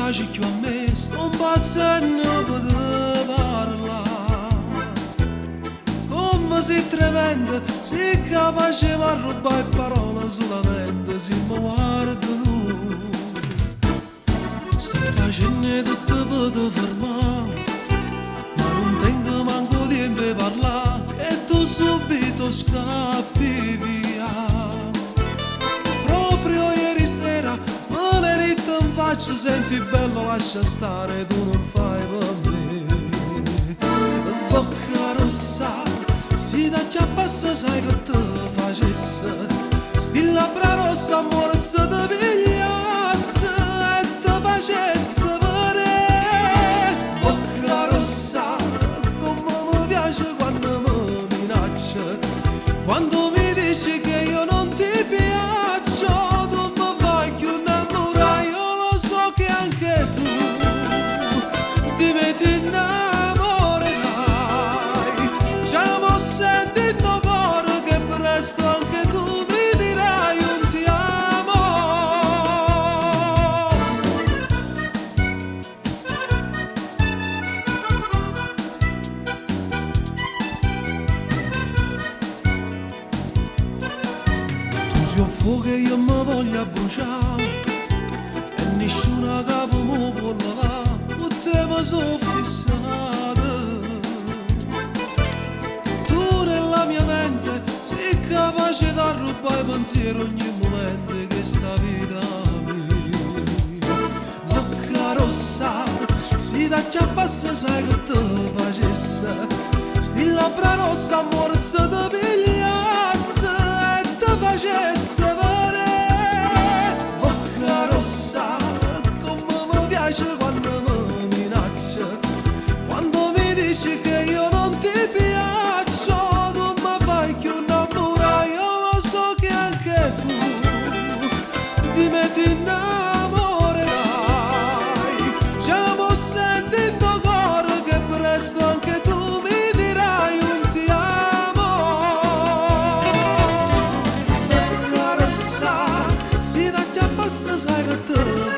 piace più a me, sto impazzendo per te parlare. Come sei tremenda, sei capace di rubare parole solamente se mi guarda tu. Sto facendo tutto per te fermare, ma non tengo manco tempo di parlare e tu subito scappi via. Proprio ieri sera me l'hai detto in faccia, senti bello lascia stare, tu non fai per me. Bocca rossa, si da già passa sai che te facesse, sti labbra rossa amore se te pigliasse e te facesse vedere. Bocca rossa, come mi piace quando mi minaccia, quando mi dici che io non ti piaccio, tu mi fai più innamorare, io lo so che anche tu ti metti innamorerai. Già mo sentito cuore che presto anche tu mi dirai un ti amo. Tu sei un fuoco che io mi voglio bruciare e nessuna capo mi può lavare, tutte mi sono fissate. Tu nella mia mente sei capace di rubare pensiero ogni momento che sta vita mia. Bocca rossa, si da già passa sai che te facesse, sti labbra rossa amore se te pigliasse e te facesse vedere. Bocca rossa, come mi piace quando mi minaccia, quando mi dici che io non ti piaccio, tu mi fai più innamorare, io lo so che anche tu ti metti innamorerai. Già mo sentito cuore che presto anche tu mi dirai un ti amo. Bocca rossa, si da già passa sai che te